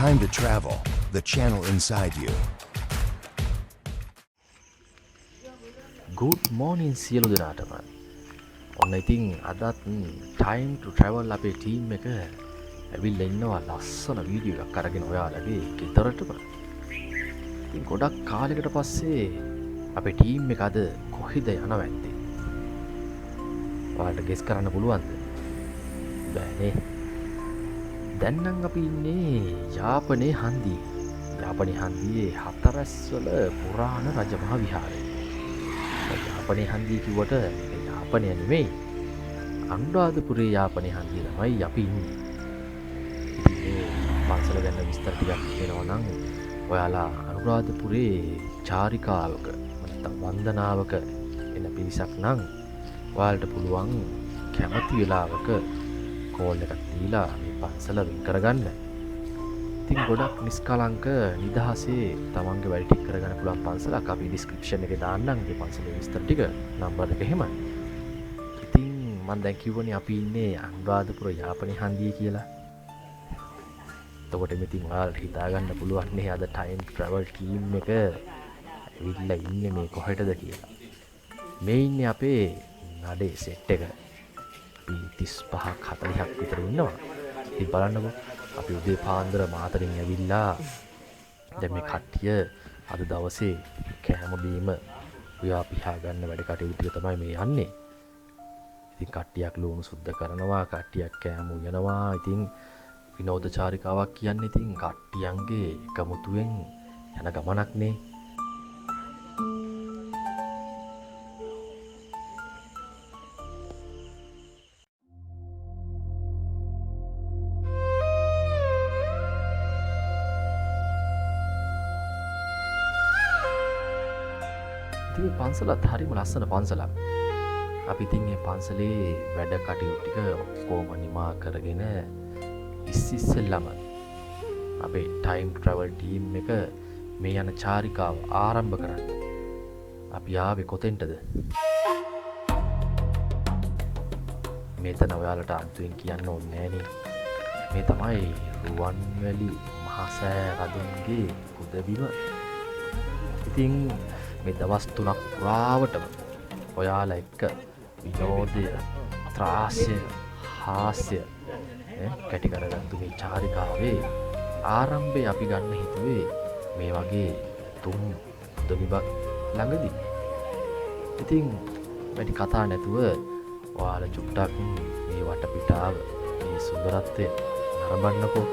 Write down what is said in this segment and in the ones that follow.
time to travel, the channel inside you. Good morning සියලු දෙනාටම. ඔන්න ඉතින් අදත් time to travel අපේ ටීම් එක ඇවිල්ලා ඉන්නවා ලස්සන වීඩියෝ එකක් අරගෙන ඔයාලගේ ගෙදරටම. ඉතින් ගොඩක් කාලයකට පස්සේ අපේ ටීම් එක අද කොහෙද යනවා ඇත්තේ? ඔයාලට ගෙස් කරන්න පුළුවන්ද? බෑනේ. දැන් නම් අපි ඉන්නේ යාපනයේ හන්දියේ. යාපනයේ හන්දියේ හතරස්වල පුරාණ රජමහා විහාරය. යාපනයේ හන්දිය කිව්වට මේක යාපනය නෙමෙයි. අනුරාධපුරේ යාපනයේ හන්දිය තමයි අපි ඉන්නේ. ඉතින් මේ පන්සල ගැන විස්තර ටිකක් කියනවා නම් ඔයාලා අනුරාධපුරේ චාරිකාවක නැත්නම් වන්දනාවක එන පිරිසක් නම් ඔයාලට පුළුවන් කැමති වෙලාවක කෝල් එකක් දීලා මේ පන්සල වින් කරගන්න. ඉතින් ගොඩක් නිස්කලංක නිදහසේ තමන්ගේ වැඩ ටික කරගන්න පුළුවන් පන්සලක්. අපි ඩිස්ක්‍රිප්ෂන් එකේ දාන්නම් මේ පන්සලේ විස්තර ටික නම්බර් එක එහෙමයි. ඉතින් මම දැන් කිව්වනේ අපි ඉන්නේ අනුරාධපුර යාපනයේ හන්දියේ කියලා. එතකොට මෙතින් ඔයාලට හිතා ගන්න පුළුවන් නේ අද ටයිම් ට්‍රැවල් ටීම් එක ඇවිල්ලා ඉන්නේ මේ කොහෙටද කියලා. මේ ඉන්නේ අපේ නඩේ සෙට් එක. අපි 35ක් 40ක් විතර ඉන්නවා. ඉතින් බලන්නකෝ අපි උදේ පාන්දර මාතරින් ඇවිල්ලා දැන් මේ කට්ටිය අද දවසේ කෑම බීම උයා පිහා ගන්න වැඩ කටයුතු ටික තමයි මේ යන්නේ. ඉතින් කට්ටියක් ලුණු සුද්ධ කරනවා, කට්ටියක් කෑම උයනවා. ඉතින් විනෝද චාරිකාවක් කියන්නේ ඉතින් කට්ටියන්ගේ එකමුතුවෙන් යන ගමනක් නේ. ඉතින් පන්සලත් හරිම ලස්සන පන්සලක්. අපි ඉතින් මේ පන්සලේ වැඩ කටයුතු ටික ඔක්කොම නිමා කරගෙන ඉස්සෙල්ලම අපේ ටයිම් ට්‍රැවල් ටීම් එක මේ යන චාරිකාව ආරම්භ කරන්න. අපි ආවේ කොතෙන්ටද? මෙතන ඔයාලට අන්තිමෙන් කියන්න ඕනේ නෑනේ. මේ තමයි රුවන්වැලි මහසෑ රදුන්ගේ පුදබිම. ඉතින් මේ දවස් 3ක් පුරාවටම ඔයාලා එක්ක විනෝදය, ත්‍රාස්‍ය, හාස්‍ය කැටි කරගත්තු මේ චාරිකාවේ ආරම්භය අපි ගන්න හිතුවේ මේ වගේ තුන් පුදබිමක් ළඟදී. ඉතින් වැඩි කතා නැතුව ඔයාලා චුට්ටක් මේ වටපිටාව, මේ සුන්දරත්වය නරඹන්නකෝ.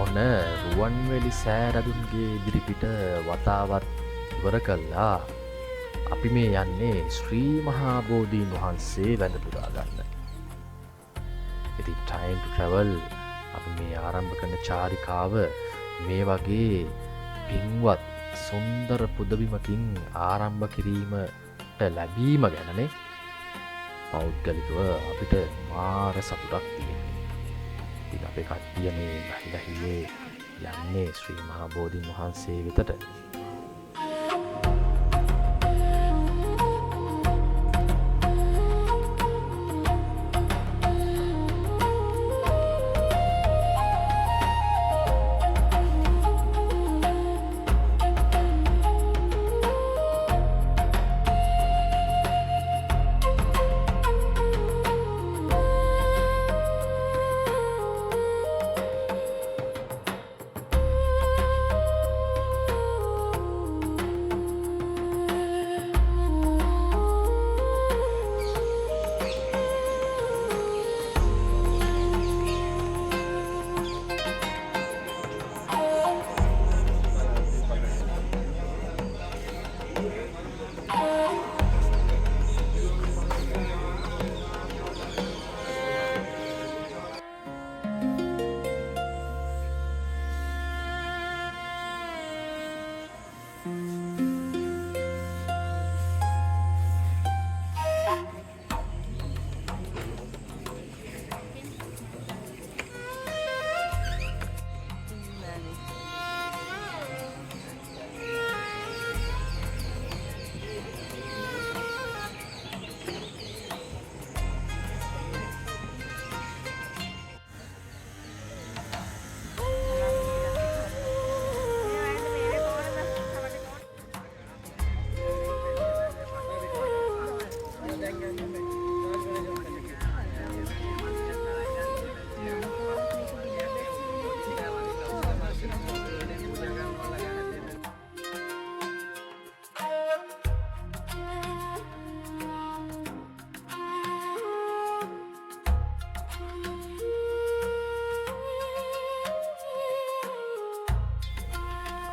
ඔන්න රුවන්වැලි සෑරදුන්ගේ ඉදිරිපිට වතාවත් ඉවර කළා. අපි මේ යන්නේ ශ්‍රී මහා බෝධීන් වහන්සේ වැඳ පුදා ගන්න. ඉතින් time to travel අපි මේ ආරම්භ කරන චාරිකාව මේ වගේ පින්වත් සුන්දර පුදබිමකින් ආරම්භ කිරීමට ලැබීම ගැනනේ පෞද්ගලිකව අපිට මාර සතුටක් තියෙනවා. ඉතින් අපේ කට්ටිය මේ බහිලහියේ යන්නේ ශ්‍රී මහා බෝධීන් වහන්සේ වෙතට.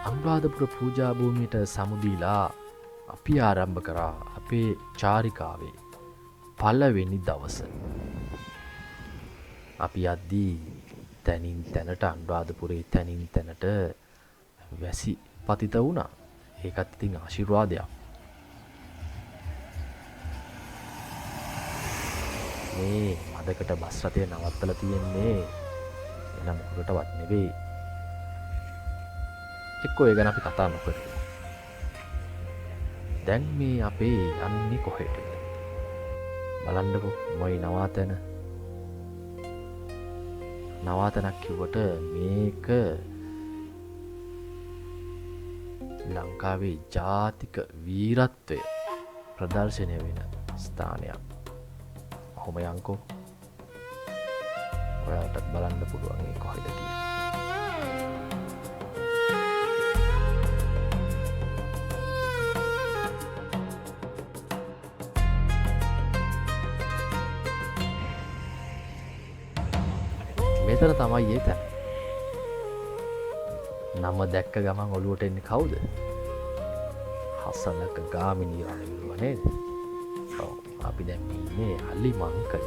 අනුරාධපුර පූජා භූමියට සමුදීලා අපි ආරම්භ කරා අපේ චාරිකාවේ පළවෙනි දවස. අපි යද්දී තැනින් තැනට අනුරාධපුරේ තැනින් තැනට වැසි පතිත වුණා. ඒකත් ඉතින් ආශිර්වාදයක්. මේ මදකට බස් රථය නවත්තලා තියෙන්නේ එන මොකකටවත් නෙවෙයි. එක්කෝ ඒ ගැන අපි කතා නොකරමු. දැන් මේ අපේ යන්නේ කොහෙටද? බලන්නකෝ මොයි නවාතැන. නවාතැනක් කිව්වට මේක ලංකාවේ ජාතික වීරත්වය ප්‍රදර්ශනය වෙන ස්ථානයක්. ඔහොම යන්කෝ. ඔයාලටත් බලන්න පුළුවන් ඒ කොහෙද කියලා. මෙතන තමයි ඒ තැන. නම දැක්ක ගමන් ඔළුවට එන්නේ කවුද? හසලක ගාමිණී රණවිරුව නේද? ඔව්. අපි දැන් ඉන්නේ අලිමංකඩ.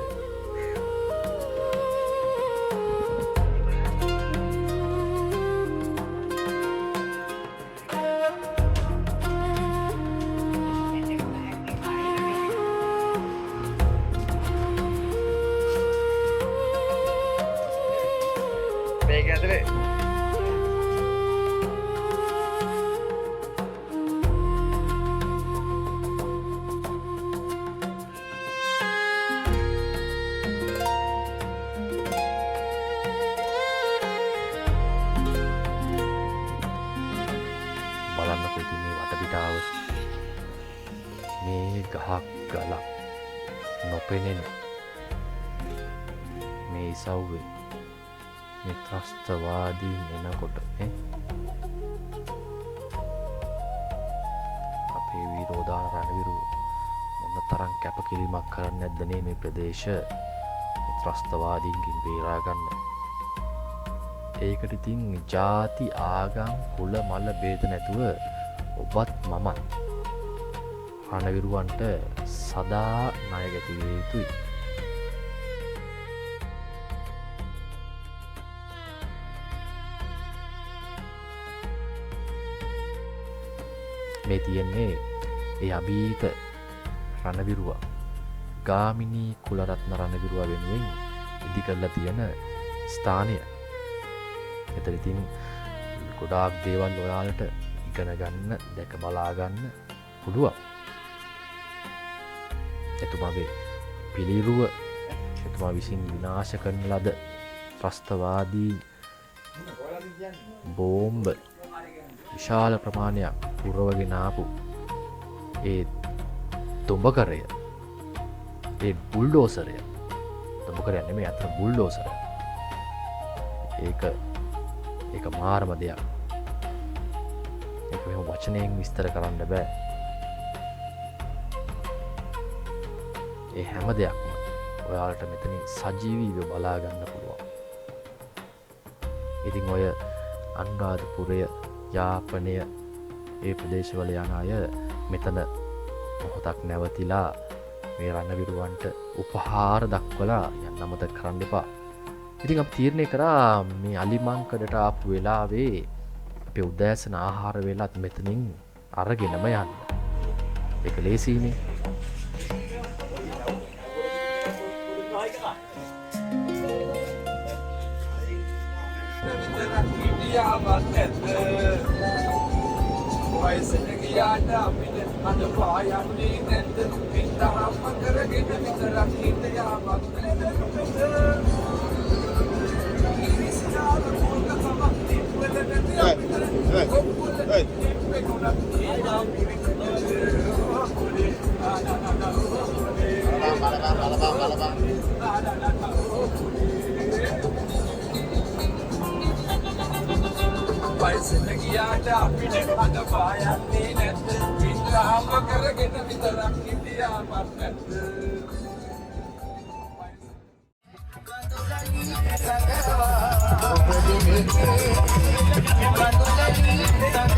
මේක ඇතුලේ බලන්නකො ඉතින් මේ වටපිටාව. මේ ගහක් ගලක් නොපෙනෙන මේ ඉසව්වේ මේ ත්‍රස්තවාදීන් එනකොට අපේ විරෝධාන රණවිරුව මොන තරම් කැපකිරීමක් කරන්නේ නැද්ද මේ ප්‍රදේශ ත්‍රස්තවාදීන්ගෙන් බේරා ගන්න. ඒකට ඉතින් ಜಾති ආගම් කුල මල ભેද නැතුව ඔබත් මමත් රණවිරුවන්ට සදා ණය ගැතිවිය යුතුයි. මේ තියෙන්නේ ඒ අභීත රණවිරුව ගාමිණී කුලරත්න රණවිරුව වෙනුවෙන් ඉදි කරලා තියෙන ස්ථානය. එතන ඉතින් ගොඩාක් දේවල් ඔයාලට ඉගෙන ගන්න, දැක බලා ගන්න පුළුවන්. එතුමාගේ පිළිරුව එතුමා විසින් විනාශ කරන ලද ත්‍රස්තවාදී බෝම්බ විශාල ප්‍රමාණයක් පුරවගෙන ආපු ඒ තොඹකරය, ඒ බුල්ඩෝසරය, තොඹකරය නෙමෙයි අතන බුල්ඩෝසරය. ඒක මාරම දෙයක්. ඒක මෙහෙම වචනයෙන් විස්තර කරන්න බෑ. ඒ හැම දෙයක්ම ඔයාලට මෙතනින් සජීවීව බලා ගන්න පුළුවන්. ඉතින් ඔය අනුරාධපුරය, යාපනය, ඒ ප්‍රදේශවල යන අය මෙතන මොහොතක් නැවතිලා මේ රණවිරුවන්ට උපහාර දක්වලා යන්න අමතක කරන්න එපා. ඉතින් අපි තීරණය කරා මේ අලිමංකඩට ආපු වෙලාවේ අපේ උදෑසන ආහාර වේලත් මෙතනින් අරගෙනම යන්න. ඒක ලේසියිනේ. වයසට ගියාට අපිට අද පායන්නේ නැද්ද? පිටහම කරගෙන විතරක් හිට යාමක් නැද්ද? ඉරිසියාල පොල්ක තමක් තිබ්බල නැති අපිට කොප්පුල තිබ්බේ ගුණක් තියනවා වයසට ගියාට අපිට අද පායන්නේ නැද්ද? පිටහම කරගෙන විතරක් හිට යාමක් නැද්ද? Thank you.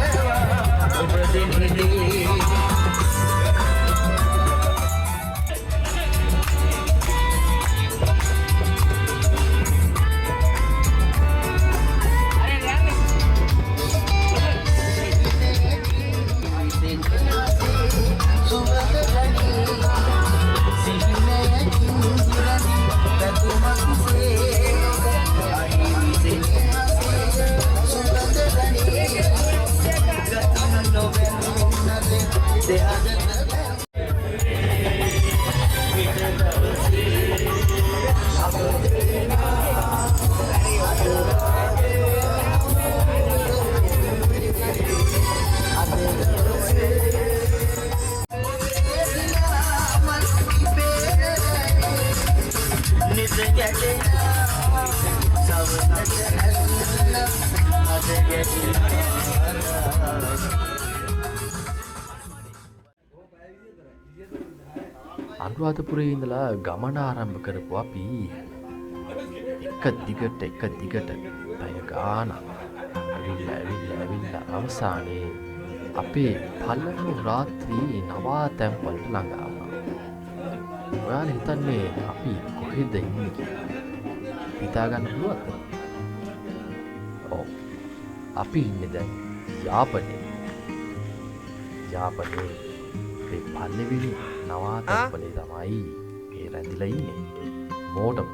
අනුරාධපුරයේ ඉඳලා ගමන ආරම්භ කරපු අපි එක දිගට පැය ගානක් ඇවිල්ලා අවසානයේ අපේ පළමු රාත්‍රී නවාතැන්පලට ළඟා වුණා. ඔයාලා හිතන්නේ අපි කොහෙද ඉන්නේ කියලා හිතා ගන්න පුළුවන්ද? ඔව්. අපි ඉන්නේ දැන් යාපනයේ. ඒ පළවෙනි නවාතැන්පලේ තමයි මේ රැඳිලා ඉන්නේ. මෝටම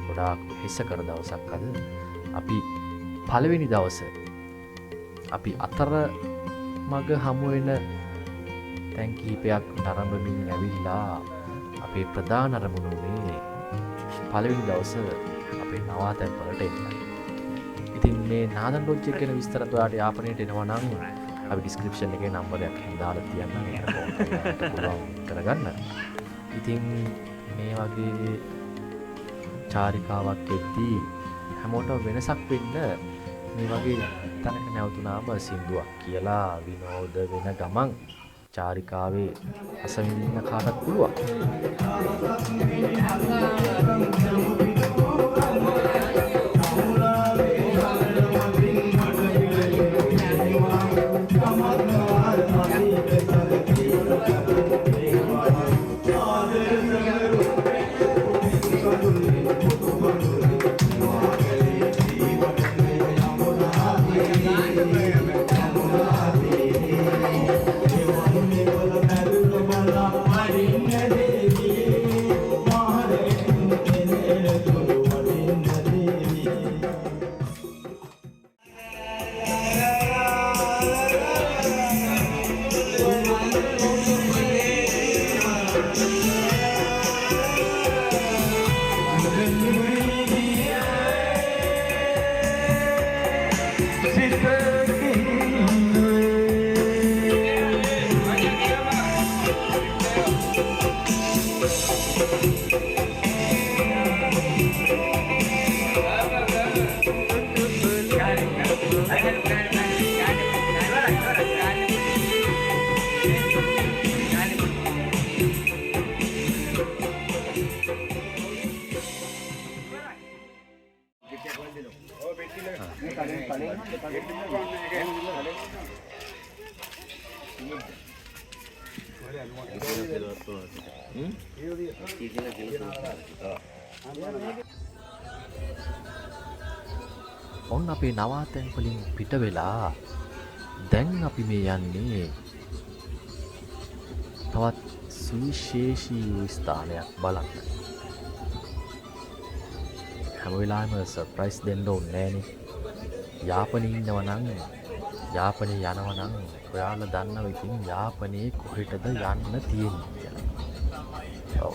ගොඩාක් හිස කර දවසක් අද. අපි පළවෙනි දවසේ අපි අතර මග හමු වෙන තැන් කිහිපයක් නරඹමින් ඇවිල්ලා අපේ ප්‍රධාන අරමුණ උනේ පළවෙනි දවසේ අපේ නවාතැන්පලට එන්න. ඉතින් මේ නාදන් ලොජ් එක ගැන විස්තරත් ඔයාලට යාපනයට එනවා නම් අපි ඩිස්ක්‍රිප්ෂන් එකේ නම්බරයක් දාලා තියන්නම්. ඒකට පුළුවන් කරගන්න. ඉතින් මේ වගේ චාරිකාවක් එද්දී හැමෝටම වෙනසක් වෙන්න මේ වගේ තැනක නැවතුනාම සින්දුවක් කියලා විනෝද වෙන ගමන් චාරිකාවේ අසවිඳින්න කාටත් පුළුවන්. ඔන්න අපේ නවාතැන්පලින් පිට වෙලා දැන් අපි මේ යන්නේ තවත් සුවිශේෂී වූ ස්ථානයක් බලන්න. හැම වෙලාවෙම සර්ප්‍රයිස් දෙන්න ඕනේ නෑනේ. යාපනයේ ඉන්නව නම් යාපනයේ යනවා නම් ඔයාලා දන්නවා ඉතින් යාපනයේ කොහෙටද යන්න තියෙන්නේ කියලා. ඔව්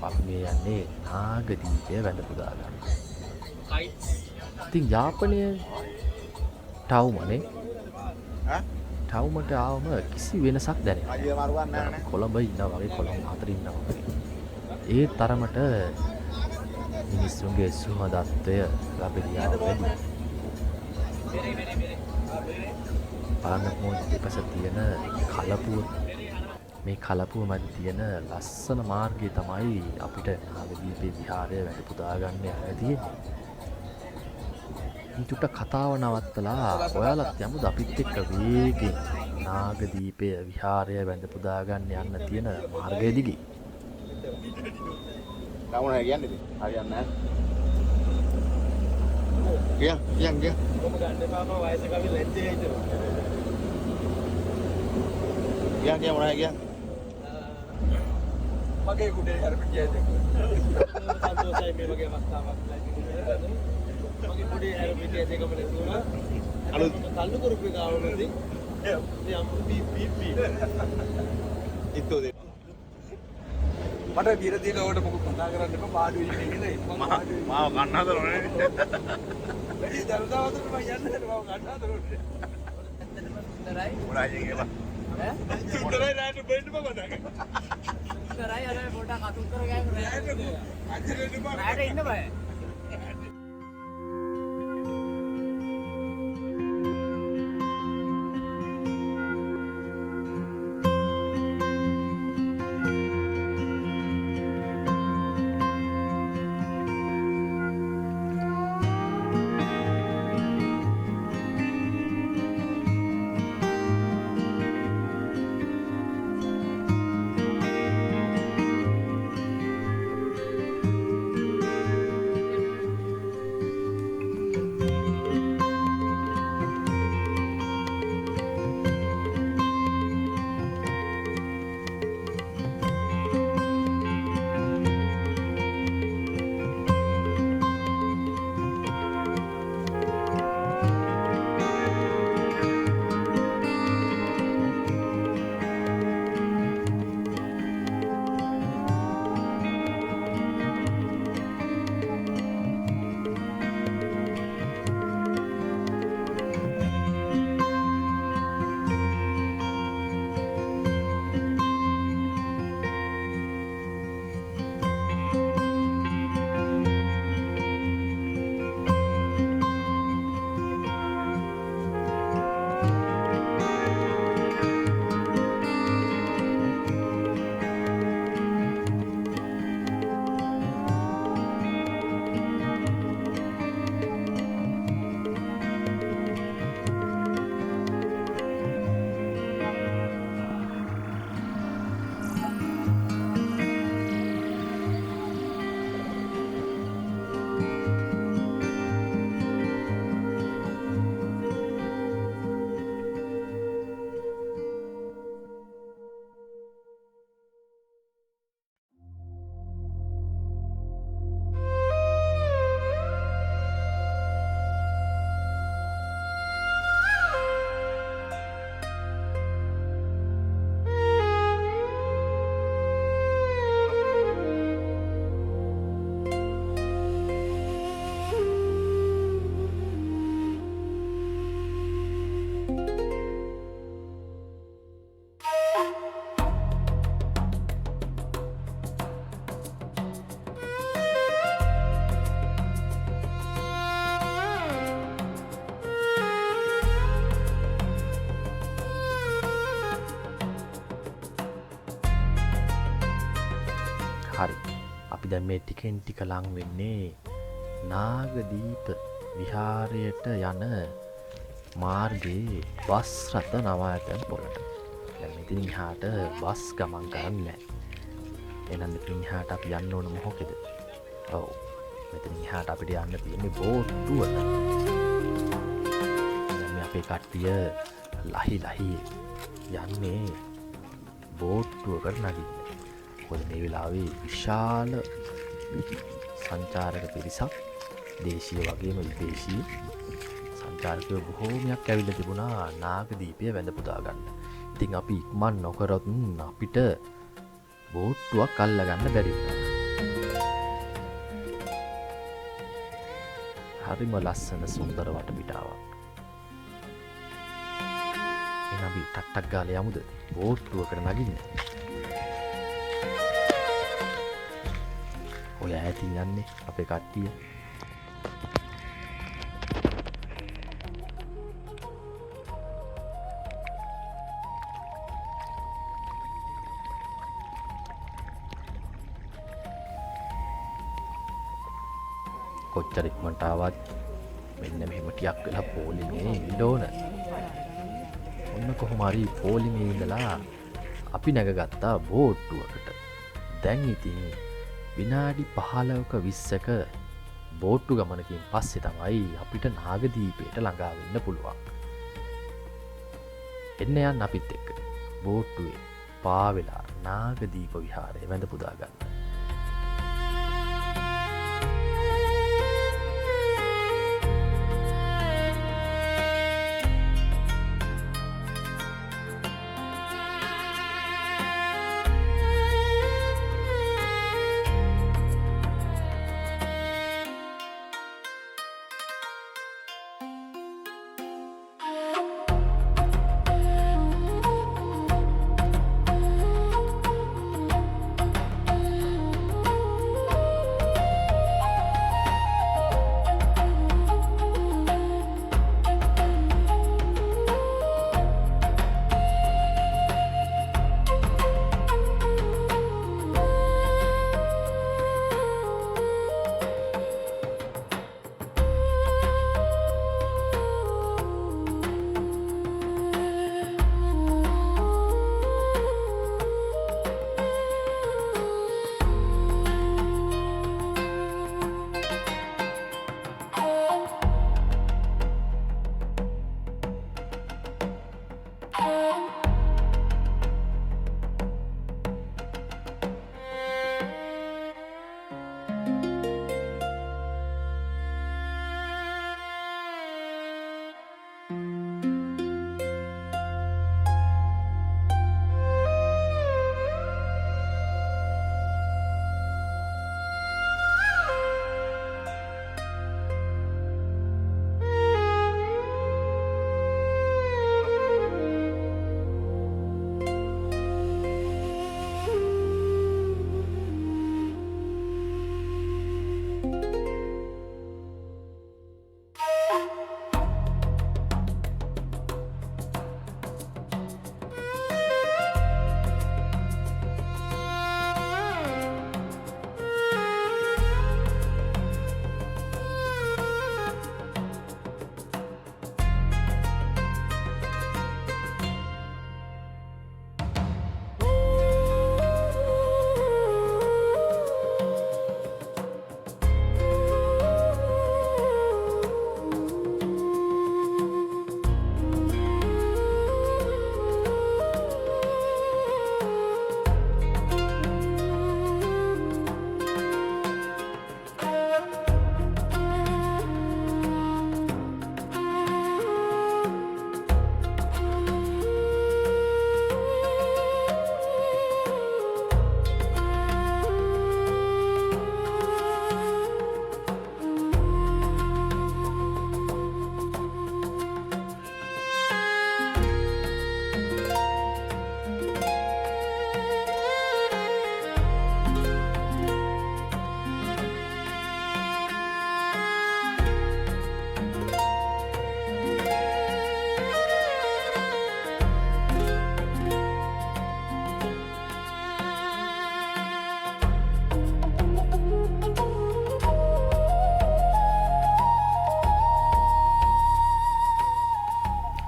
අපි මේ යන්නේ නාගදීපය වැඳ පුදා ගන්න. ඉතින් යාපනයේ ටවුමනේ ටවුමට ආවම කිසි වෙනසක් දැනෙන්නේ නැහැ. කොළඹ ඉන්නවා වගේ කොළඹ අතර ඉන්නවා වගේ. ඒ තරමට මිනිස්සුන්ගේ සුහදත්වය ලැබෙලියාව වැඩි. බලන්න දෙපස තියෙන කලපුව මේ කලපුව මැද තියෙන ලස්සන මාර්ගය තමයි අපිට නාගදීපේ විහාරය වැඩ පුදා ගන්න යන්න තියෙන්නේ. චුට්ට කතාව නවත්තලා ඔයාලත් යමුද අපිත් එක්ක වේගෙන් නාගදීපය විහාරය වැඳ පුදාගන්න යන්න තියෙන මාර්ගය දිගේ. Kamu nak gian ni? Harian nak. Gian. Kamu tak ada apa-apa, wajah kami leceh itu. Gian mana gian? මගේ කුඩේ හරි පිටියද Santos saya memang masalah lagi. Mungkin budi air putih aja kamu lihat dulu. Kalau grup kita awal nanti, dia ambil pipi. Itu dia. මට බීර දීලා ඔයාලට මොකක් කතා කරන්න එපා පාඩුවේ ඉන්නේ නේද මම Mau kan ada loh ni. වැඩි දල්දාවතට මම යන්න මම ගන්න හදන්නේ Sudarai, Murah je ke lah. සුන්දරයි රාට බෙන්න මම ගන්න sudarai ada botak katut terus kayak අච්චරෙන්න බා ada ini bay. හරි. අපි දැන් මේ ටිකෙන් ටික ලං වෙන්නේ නාගදීප විහාරයට යන මාර්ගයේ බස් රථ නවාතැන් පොළට. දැන් මෙතන එහාට බස් ගමන් කරන්නේ නැහැ. එහෙනම් මෙතන එහාට අපි යන්න ඕන මොකද? ඔව්. මෙතන එහාට අපිට යන්න තියෙන්නේ බෝට්ටුවට. දැන් මේ අපේ කට්ටිය ලහි යන්නේ බෝට්ටුවකට නගින්න. මොකද මේ වෙලාවේ විශාල සංචාරක පිරිසක් දේශීය වගේම විදේශීය සංචාරකයෝ බොහෝමයක් ඇවිල්ලා තිබුණා නාගදීපය වැඳ පුදා ගන්න. ඉතින් අපි ඉක්මන් නොකරොත් අපිට බෝට්ටුවක් අල්ලගන්න බැරි වුණා. හරිම ලස්සන සුන්දර වටපිටාවක්. එහෙනම් අපි ටක් ගාලා යමුද බෝට්ටුවකට නගින්න. ඔය ඈතින් යන්නේ අපේ කට්ටිය. කොච්චර ඉක්මනට ආවත් මෙන්න මෙහෙම ටිකක් වෙලා පොලිමේ ඉන්න ඕන. ඔන්න කොහොම හරි පොලිමේ ඉඳලා අපි නැගගත්තා බෝට්ටුවකට. දැන් ඉතින් විනාඩි 15ක 20ක බෝට්ටු ගමනකින් පස්සේ තමයි අපිට නාගදීපයට ළඟා වෙන්න පුළුවන්. එන්න යන්න අපිත් එක්ක බෝට්ටුවේ පාවෙලා නාගදීප විහාරය වැඳ පුදා ගන්න.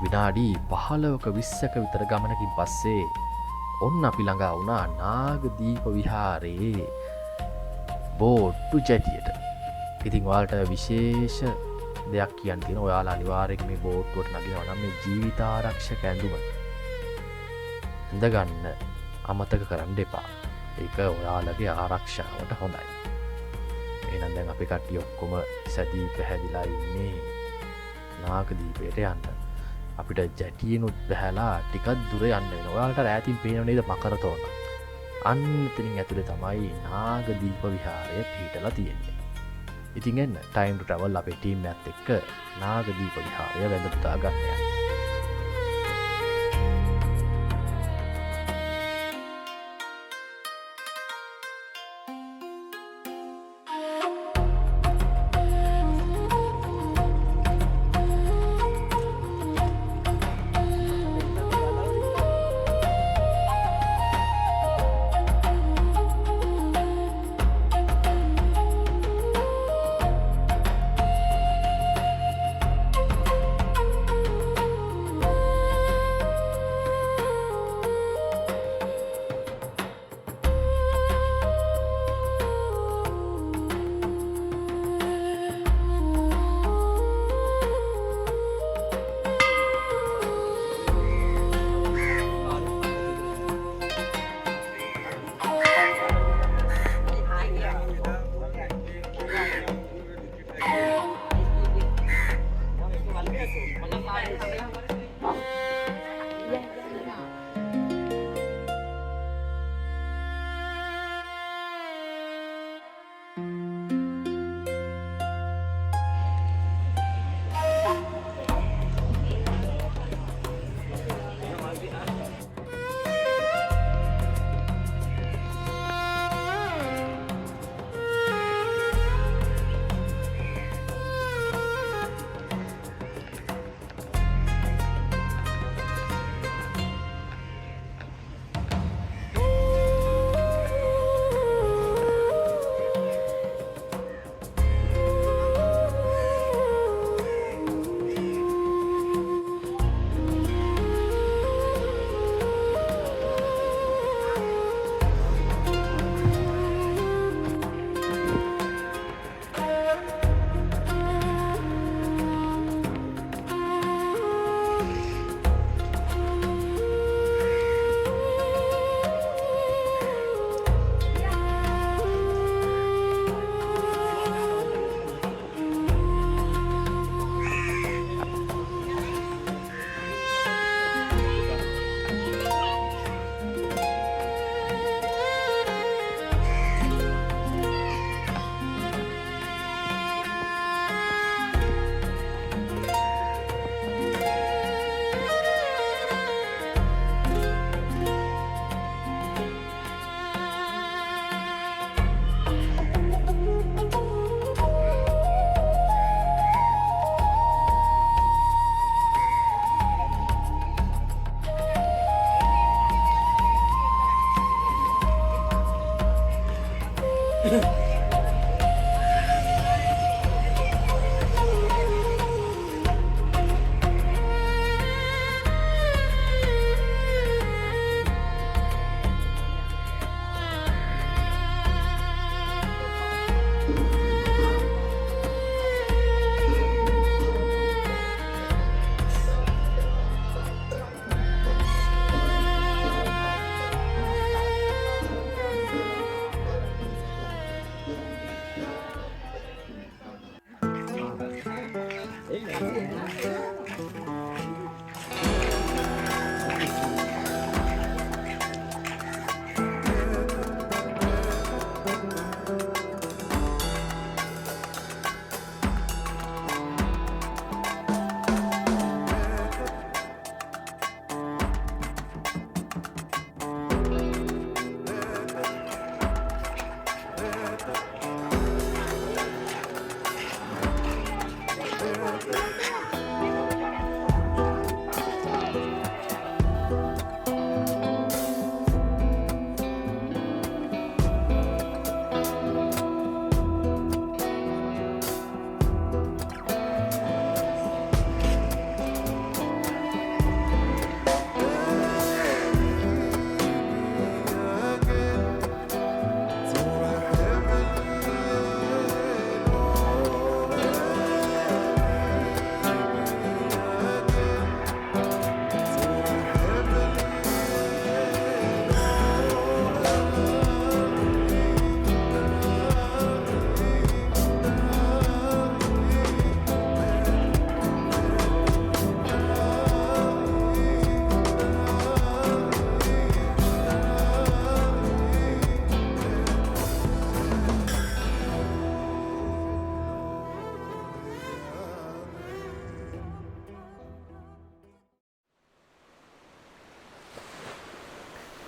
විනාඩි 15ක 20ක විතර ගමනකින් පස්සේ ඔන්න අපි ළඟා වුණා නාගදීප විහාරයේ බෝට්ටු ජැටියට. ඉතින් ඔයාලට විශේෂ දෙයක් කියන්න තියෙනවා. ඔයාලා අනිවාර්යයෙන් මේ බෝට්ටුවට නගිනවා නම් මේ ජීවිතාරක්ෂක ඇඳුම අඳගන්න අමතක කරන්න එපා. ඒක ඔයාලගේ ආරක්ෂාවට හොඳයි. එහෙනම් දැන් අපි කට්ටිය ඔක්කොම සැදී පැහැදිලා ඉන්නේ නාගදීපයට යන්න. අපිට ජැටියනුත් බැහැලා ටිකක් දුර යන්න වෙනවා. ඔයාලට ඈතින් පේනව නේද මකර තෝරන. අන්න එතනින් ඇතුලේ තමයි නාගදීප විහාරය පිහිටලා තියෙන්නේ. ඉතින් එන්න time to travel අපේ ටීම් එකත් එක්ක නාගදීප විහාරය වැඳ පුදා ගන්න යන්න.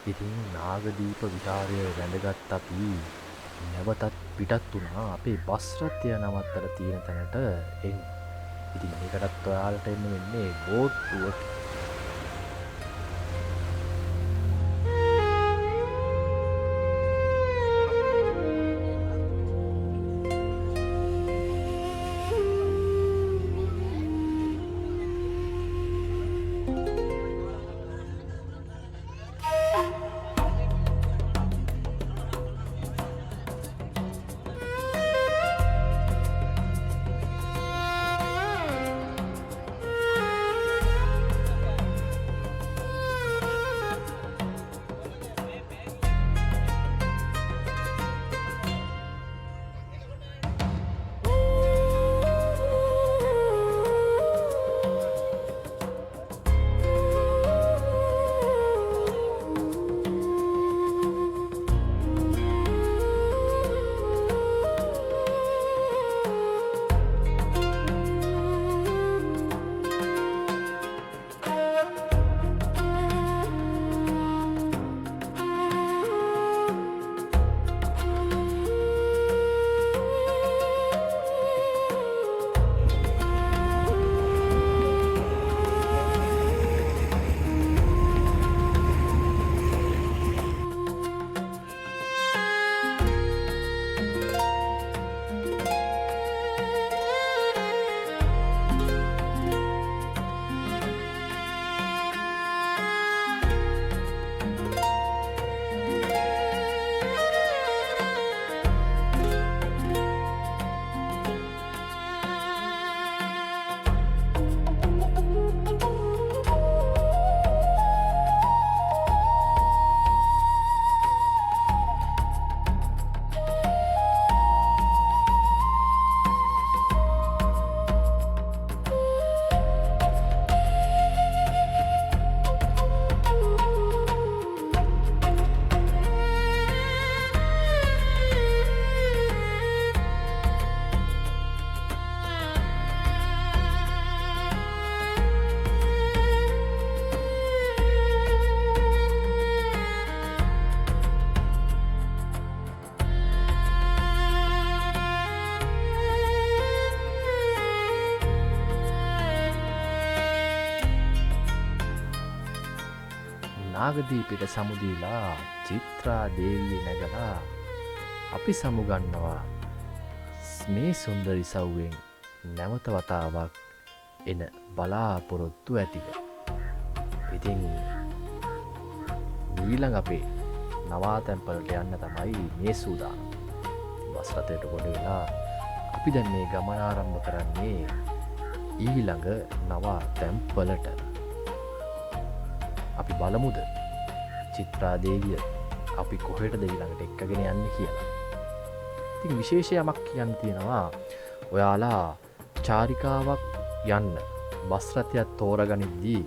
ඉතින් නාගදීප විහාරය වැඳගත් අපි නැවතත් පිටත් වුණා අපේ බස් රථය නවත්තලා තියෙන තැනට එන්න. ඉතින් මේකටත් ඔයාලට එන්න වෙන්නේ බෝට්ටුවට. නාගදීපිට සමුදීලා චිත්‍රා දේවිය නැගලා අපි සමුගන්නවා මේ සුන්දර ඉසව්වෙන් නැවත වතාවක් එන බලාපොරොත්තු ඇතිව. ඉතින් ඊළඟ අපේ නවාතැන්පලට යන්න තමයි මේ සූදානම්. බස් රථයට ගොඩ වෙලා අපි දැන් මේ ගමන ආරම්භ කරන්නේ ඊළඟ නවාතැන්පලට. අපි බලමුද චිත්‍රා දේවිය අපි කොහෙටද ඊළඟට එක්කගෙන යන්නේ කියලා. ඉතින් විශේෂ යමක් කියන්න තියෙනවා. ඔයාලා චාරිකාවක් යන්න බස් රථයක් තෝරගනිද්දී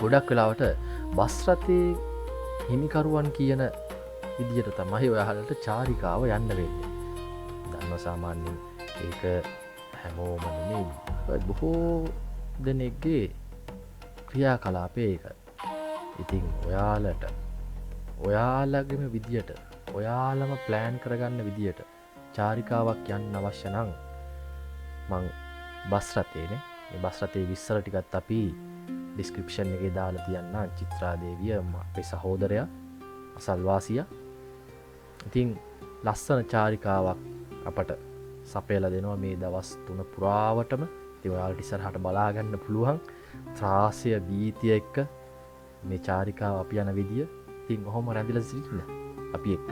ගොඩක් වෙලාවට බස් රථයේ හිමිකරුවන් කියන විදිහට තමයි ඔයාලට චාරිකාව යන්න වෙන්නේ. දන්නවා සාමාන්‍යයෙන් ඒක හැමෝම නෙමෙයි. බොහෝ දෙනෙක්ගේ ක්‍රියාකලාපය ඒක. ඉතින් ඔයාලගේම විදියට ඔයාලම ප්ලෑන් කරගන්න විදියට චාරිකාවක් යන්න අවශ්‍ය නම් මං බස් රථයේනේ මේ බස් රථයේ විස්තර ටිකත් අපි ඩිස්ක්‍රිප්ෂන් එකේ දාලා තියන්න. චිත්‍රා දේවිය අපේ සහෝදරයා අසල්වාසියා. ඉතින් ලස්සන චාරිකාවක් අපට සපයලා දෙනවා මේ දවස් 3 පුරාවටම. ඉතින් ඔයාලට ඉස්සරහට බලා ගන්න පුළුවන් ත්‍රාසය බීතිය එක්ක මේ චාරිකාව අපි යන විදිය. ඉතින් ඔහොම රැඳිලා සිටින්න අපි එක්ක.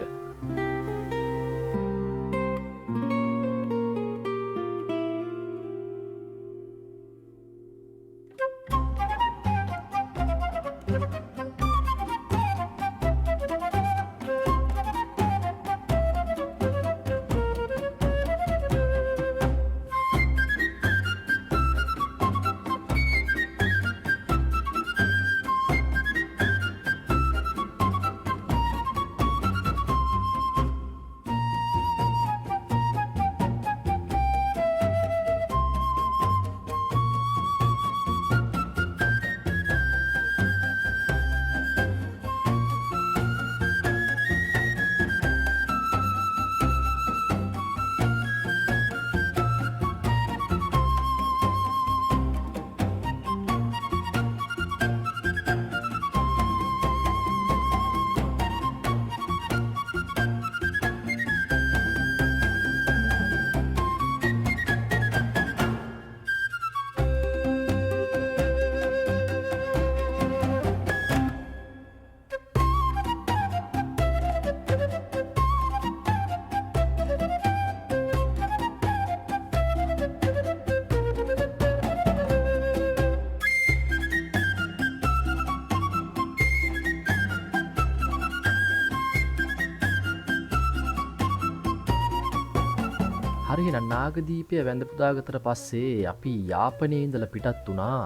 හරිනම් නාගදීපය වැඳ පුදාගතට පස්සේ අපි යාපනයේ ඉඳලා පිටත් වුණා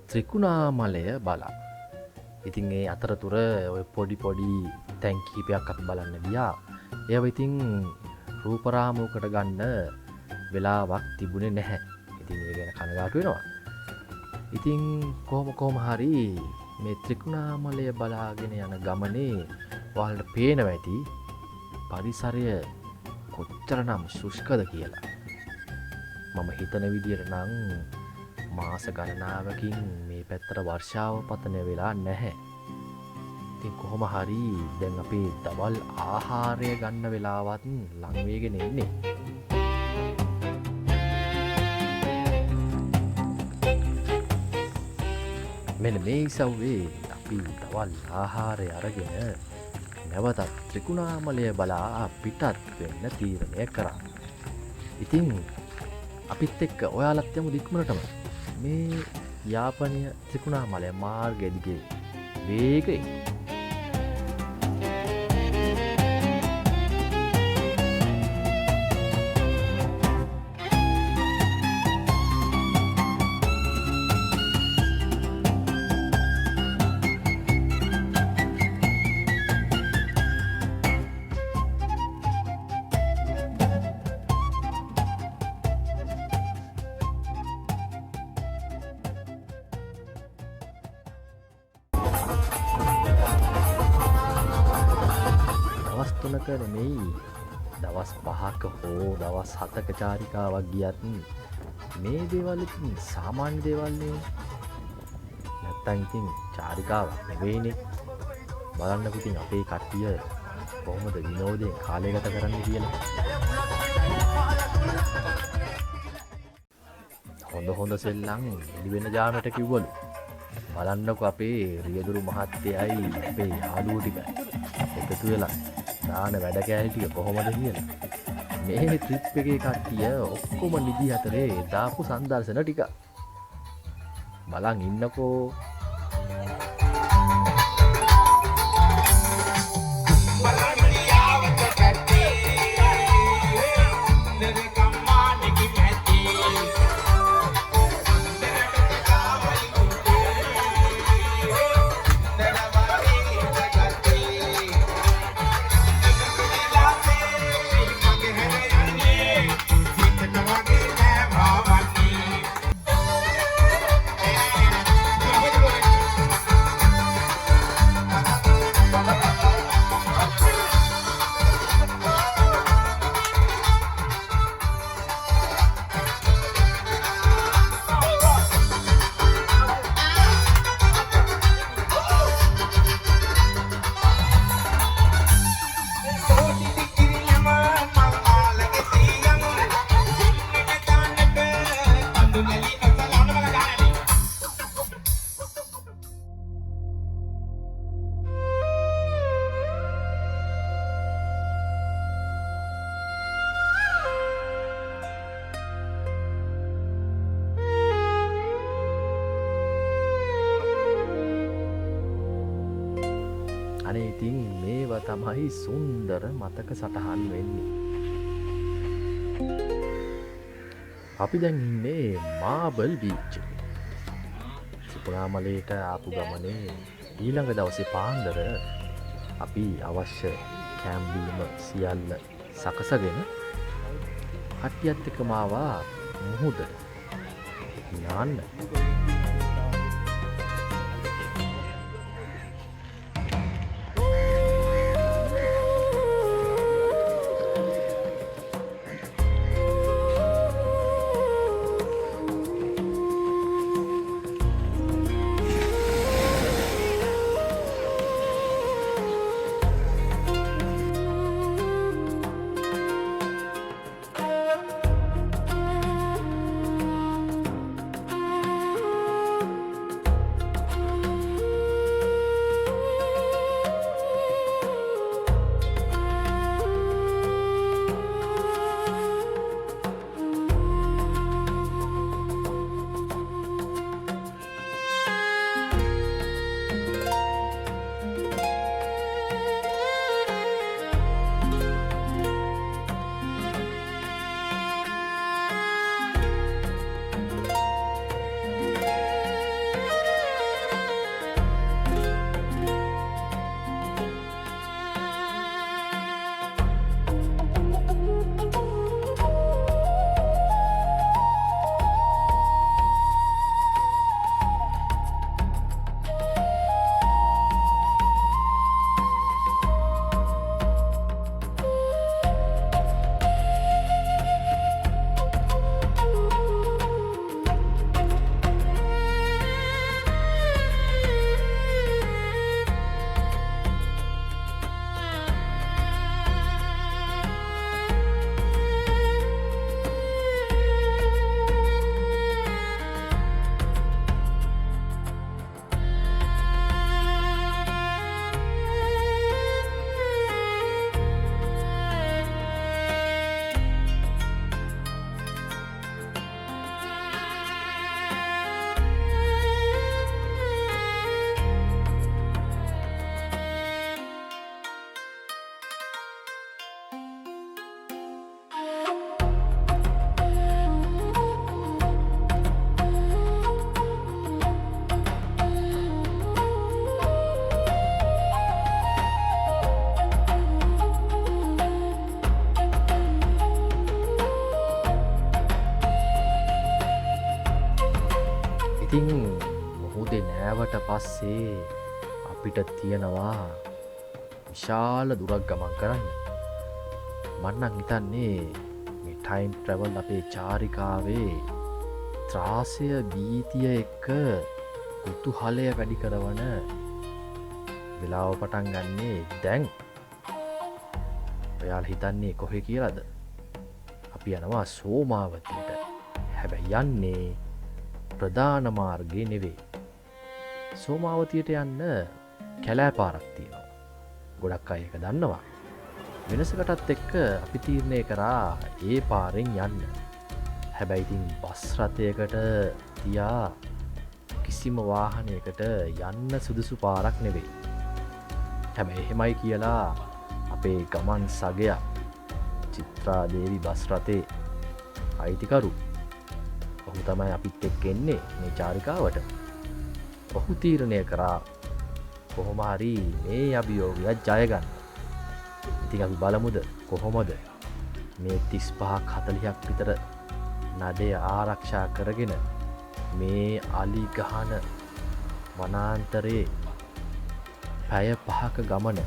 ත්‍රිකුණාමලය බලා. ඉතින් ඒ අතරතුර ඔය පොඩි තැන් කීපයක් අපි බලන්න ගියා. ඒව ඉතින් රූපරාමයකට ගන්න වෙලාවක් තිබුණේ නැහැ. ඉතින් ඒ ගැන කනගාටු වෙනවා. ඉතින් කොහොම හරි මේ ත්‍රිකුණාමලය බලාගෙන යන ගමනේ ඔයාලට පේනවා ඇති පරිසරය කොච්චරනම් ශුෂ්කද කියලා. මම හිතන විදියට නම් මාස ගණනාවකින් මේ පැත්තට වර්ෂාව පතන වෙලා නැහැ. ඉතින් කොහොම හරි දැන් අපේ දවල් ආහාරය ගන්න වෙලාවත් ලං වෙගෙන ඉන්නේ. මෙන්න මේ ඉසව්වේ අපි දවල් ආහාරය අරගෙන නැවතත් ත්‍රිකුණාමලය බලා පිටත් වෙන්න තීරණය කරා. ඉතින් අපිත් එක්ක ඔයාලත් යමු ඉක්මනටම මේ යාපනය ත්‍රිකුණාමලය මාර්ගය දිගේ වේගයෙන්. දවස් 3ක නෙමෙයි දවස් 5ක හෝ දවස් 7ක චාරිකාවක් ගියත් මේ දේවල් ඉතින් සාමාන්‍ය දේවල් නේ. නැත්තම් ඉතින් චාරිකාවක් නෙවෙයිනේ. බලන්නකො ඉතින් අපේ කට්ටිය කොහොමද විනෝදයෙන් කාලය ගත කරන්නේ කියලා. හොඳ සෙල්ලම් එළි වෙන ජාමයට කිව්වලු. බලන්නකො අපේ රියදුරු මහත්තයයි අපේ යාළුවෝ ටික එකතු වෙලා දාන වැඩ කෑලි ටික කොහොමද කියලා. මේ ට්‍රිප් එකේ කට්ටිය ඔක්කොම නිදි අතරේ දාපු සංදර්ශන ටික බලන් ඉන්නකෝ. අනේ ඉතින් මේව තමයි සුන්දර මතක සටහන් වෙන්නේ. අපි දැන් ඉන්නේ මාබල් බීච් එකේ. ත්‍රිකුණාමලයට ආපු ගමනේ ඊළඟ දවසේ පාන්දර අපි අවශ්‍ය කැම්ප් බීම සියල්ල සකසගෙන කට්ටියත් එක්කම ආවා මුහුදට නාන්න. ඉතින් මුහුදේ නෑවට පස්සේ අපිට තියෙනවා විශාල දුරක් ගමන් කරන්න. මන්නම් හිතන්නේ මේ ටයිම් ට්‍රැවල් අපේ චාරිකාවේ ත්‍රාසය භීතිය එක්ක කුතුහලය වැඩි කරවන වෙලාව පටන් ගන්නේ දැන්. ඔයාලා හිතන්නේ කොහෙ කියලාද? අපි යනවා සෝමාවතියට. හැබැයි යන්නේ ප්‍රධාන මාර්ගයේ නෙවෙයි. සෝමාවතියට යන්න කැලෑ පාරක් තියෙනවා. ගොඩක් අය ඒක දන්නවා. වෙනසකටත් එක්ක අපි තීරණය කරා ඒ පාරෙන් යන්න. හැබැයි ඉතින් බස් රථයකට තියා කිසිම වාහනයකට යන්න සුදුසු පාරක් නෙවෙයි. හැබැයි එහෙමයි කියලා අපේ ගමන් සගයා චිත්‍රා දේවි බස් රථේ අයිතිකරු ඔහු තමයි අපිත් එක්ක එන්නේ මේ චාරිකාවට. ඔහු තීරණය කරා කොහොම හරි මේ අභියෝගයක් ජය ගන්න. ඉතින් අපි බලමුද කොහොමද මේ 35ක් 40ක් විතර නඩය ආරක්ෂා කරගෙන මේ අලි ගහන වනාන්තරේ පැය 5ක ගමන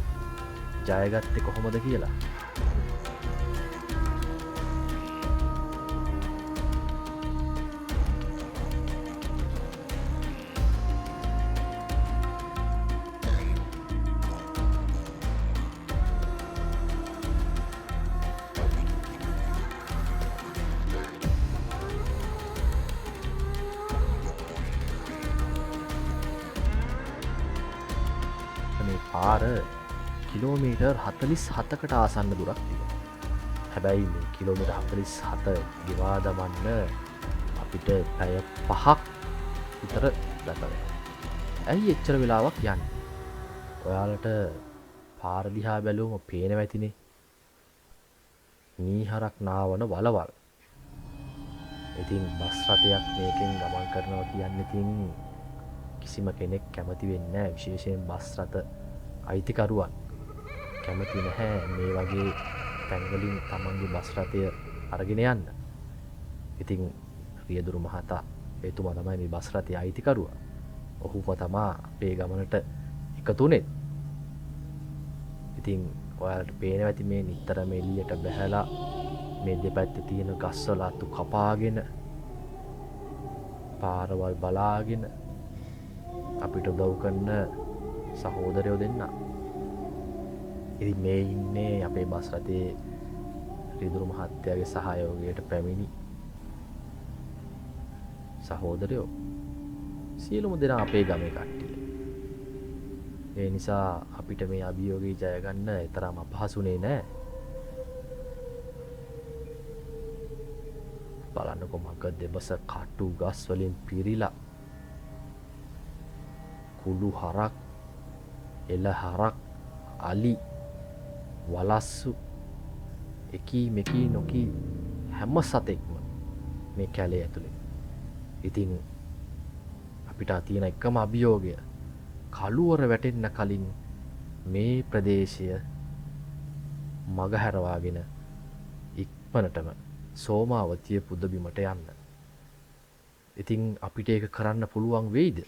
ජයගත්තේ කොහොමද කියලා. පාර කිලෝමීටර් 47කට ආසන්න දුරක් තියෙනවා. හැබැයි මේ කිලෝමීටර් 47 ගෙවා දමන්න අපිට පැය 5ක් විතර ගත වෙනවා. ඇයි එච්චර වෙලාවක් යන්නේ? ඔයාලට පාර දිහා බැලුවම පේනවා ඇතිනේ. මීහරක් නාවන වලවල්. ඉතින් බස් රථයක් මේකෙන් ගමන් කරනවා කියන්නේ ඉතින් කිසිම කෙනෙක් කැමති වෙන්නේ නැහැ. විශේෂයෙන් බස් රථ අයිතිකරුවන් කැමති නැහැ මේ වගේ තැන්වලින් තමන්ගේ බස් රථය අරගෙන යන්න. ඉතින් රියදුරු මහතා එතුමා තමයි මේ බස් රථයේ අයිතිකරුවා. ඔහුම තමා අපේ ගමනට එකතු වුනේ. ඉතින් ඔයාලට පේනවා ඇති මේ නිතරම එළියට බැහැලා මේ දෙපැත්තේ තියෙන ගස්වල අතු කපාගෙන පාරවල් බලාගෙන අපිට උදව් කරන සහෝදරයෝ දෙන්න. ඉතින් මේ ඉන්නේ අපේ බස් රථයේ රිදුරු මහත්තයාගේ සහයෝගයට පැමිණි සහෝදරයෝ සියලුම දෙනා අපේ ගමේ කට්ටිය. ඒ නිසා අපිට මේ අභියෝගය ජය ගන්න තරම් අපහසුනේ නෑ. බලන්නකො මග දෙබස කටු ගස් වලින් පිරීලා කුළු හරක්, එළ හරක්, අලි, වලස්සු එකී මෙකී නොකී හැම සතෙක්ම මේ කැලේ ඇතුලේ. ඉතින් අපිට තියෙන එකම අභියෝගය කළුවර වැටෙන්න කලින් මේ ප්‍රදේශය මගහැරවාගෙන ඉක්මනටම සෝමාවතිය පුදබිමට යන්න. ඉතින් අපිට ඒක කරන්න පුළුවන් වෙයිද?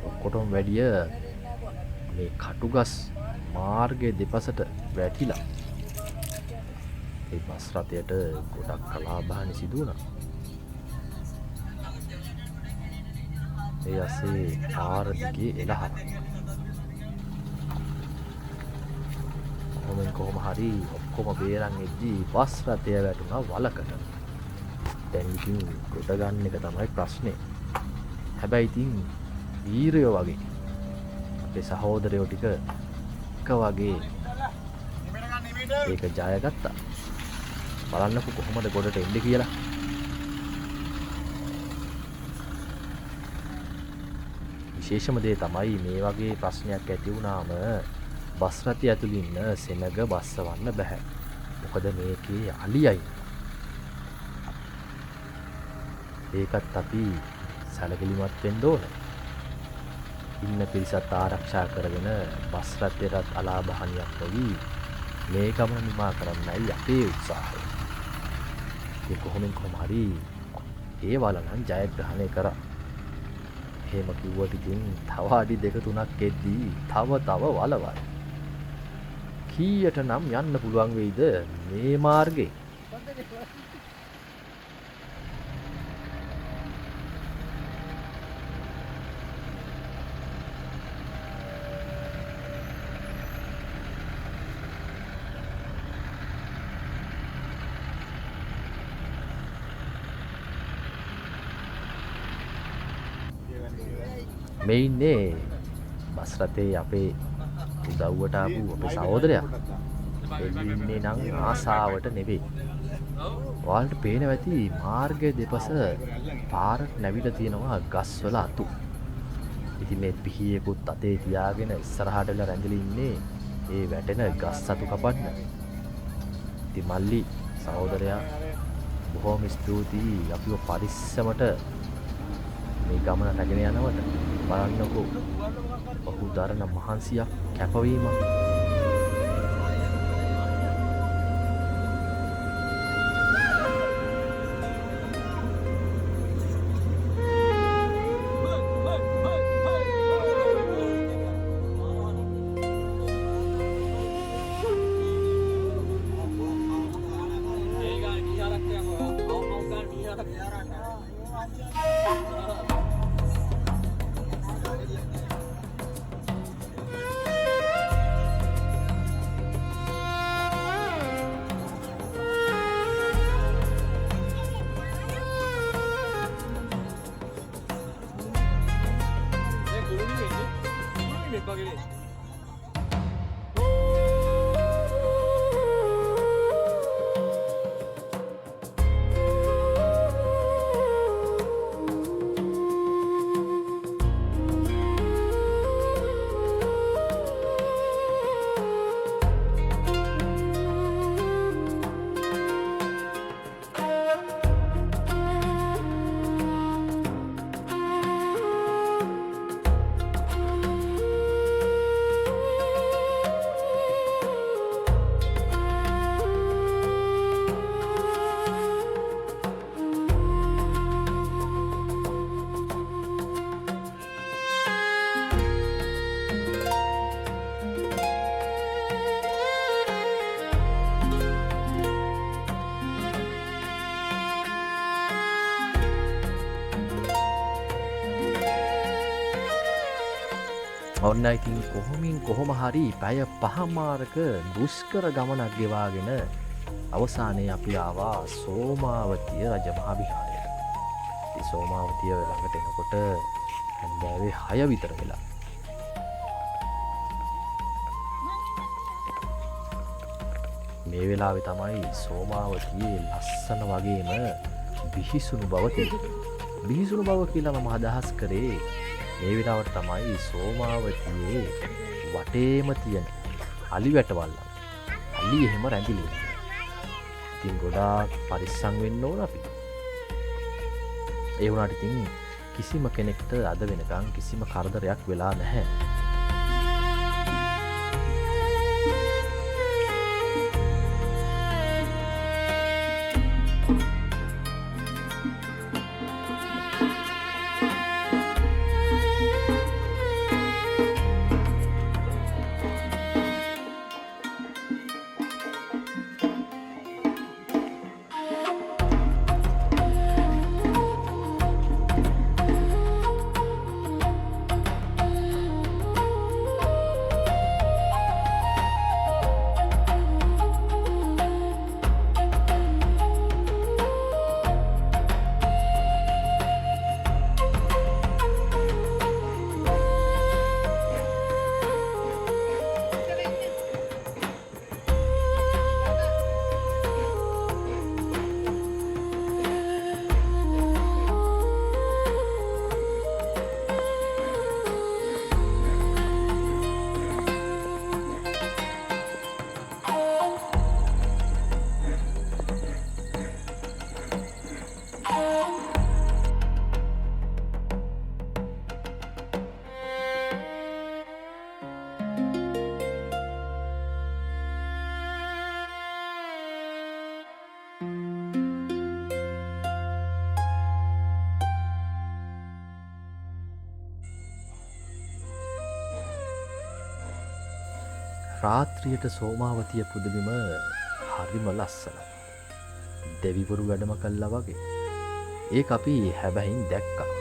ඔක්කොටම වැඩිය මේ කටුගස් මාර්ගයේ දෙපසට වැටිලා ඒ බස් රථයට ගොඩක් කලාබාහන සිදු වුණා. ඒ ඇසේ පාර දිගේ එළහර. කොහොම හරි ඔක්කොම බේරන් එද්දී බස් රථය වැටුණා වලකට. දැන් ඉතින් ගොඩ ගන්න එක තමයි ප්‍රශ්නේ. හැබැයි ඉතින් වීරයෝ වගේ අපේ සහෝදරයෝ ටික එක වගේ ඒක ජය ගත්තා. බලන්නකො කොහොමද ගොඩට එන්නේ කියලා. විශේෂම දේ තමයි මේ වගේ ප්‍රශ්නයක් ඇති වුණාම බස් රථය ඇතුළේ ඉන්න සෙනග බස්සවන්න බෑ. මොකද මේකේ අලියයි. ඒකත් අපි සැලකිලිමත් වෙන්න ඕනේ. ඉන්න පිරිසත් ආරක්ෂා කරගෙන බස් රථයටත් අලාභහානියක් නොවි මේ ගමන නිමා කරන්නයි අපේ උත්සාහය. ඒ කොහොම හරි ඒ වලනම් ජයග්‍රහණය කරා. එහෙම කිව්වට ඉතින් තව අඩි 2-3ක් එද්දී තව වලවල්. කීයට නම් යන්න පුළුවන් වෙයිද මේ මාර්ගේ? මේ ඉන්නේ බස් රථේ අපේ උදව්වට ආපු අපේ සහෝදරයා. එන්නේ නම් ආසාවට නෙවෙයි. ඔයාලට පේනවා ඇති මාර්ගයේ දෙපස පාරට නැවිලා තියෙනවා ගස්වල අතු. ඉතින් මේ පිහියෙකුත් අතේ තියාගෙන ඉස්සරහට වෙලා රැඳිලා ඉන්නේ ඒ වැටෙන ගස් අතු කපන්න. ඉතින් මල්ලි සහෝදරයා බොහොම ස්තුතියි අපිව පරිස්සමට මේ ගමන රැගෙන යනවට. බලන්නකෝ ඔහු දරන මහන්සියක් කැපවීමක්. වගේ. ඔන්න ඉතින් කොහොමින් කොහොම හරි පැය පහමාරක දුෂ්කර ගමනක් ගෙවාගෙන අවසානයේ අපි ආවා සෝමාවතිය රජමහා විහාරයට. ඉතින් සෝමාවතිය ළඟට එනකොට හැන්දෑවේ 6 විතර වෙලා. මේ වෙලාවේ තමයි සෝමාවතියේ ලස්සන වගේම බිහිසුණු බව තියෙන්නේ. බිහිසුණු බව කියලා මම අදහස් කරේ මේ වෙලාවට තමයි සෝමාවතියේ වටේම තියෙන අලි වැටවල්ල. අලි එහෙම රැඳිලා ඉන්නේ. ඉතින් ගොඩාක් පරිස්සම් වෙන්න ඕන අපි. ඒ වුණාට ඉතින් කිසිම කෙනෙක්ට අද වෙනකන් කිසිම කරදරයක් වෙලා නැහැ. රාත්‍රියට සෝමාවතිය පුදබිම හරිම ලස්සනයි. දෙවිවරු වැඩම කළා වගේ. ඒක අපි හැබැයින් දැක්කා.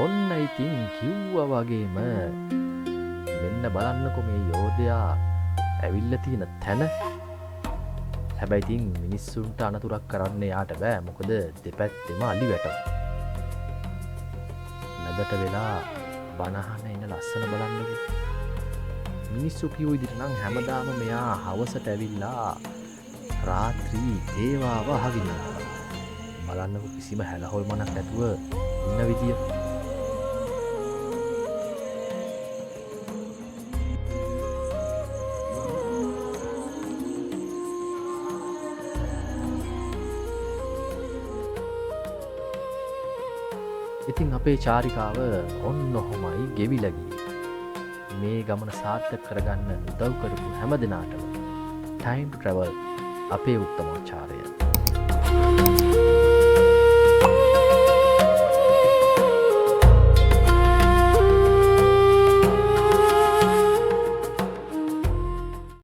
ඔන්න ඉතින් කිව්ව වගේම මෙන්න බලන්නකො මේ යෝධයා ඇවිල්ල තියෙන තැන. හැබැයිතින් මිනිස්සුන්ට අනතුරක් කරන්න යාට බෑ මොකද දෙපැත්තෙම අලි වැට. නැදට වෙලා බණහන එන ලස්සන බලන්නක. මිනිස්සු කිව් ඉදිරි නම් හැමදාම මෙයා හවසට ඇවිල්ලා රාත්‍රී දේවාව අහගෙන බලන්නක කිසිම හැලහොල්මනක් නැතුව ඉන්න විදිය. ඉතින් අපේ චාරිකාව ඔන්න ඔහොමයි ගෙවිලගී. මේ ගමන සාර්ථක කරගන්න උදව් කරපු හැම දෙනාටම Time to Travel අපේ උත්තමාචාරය.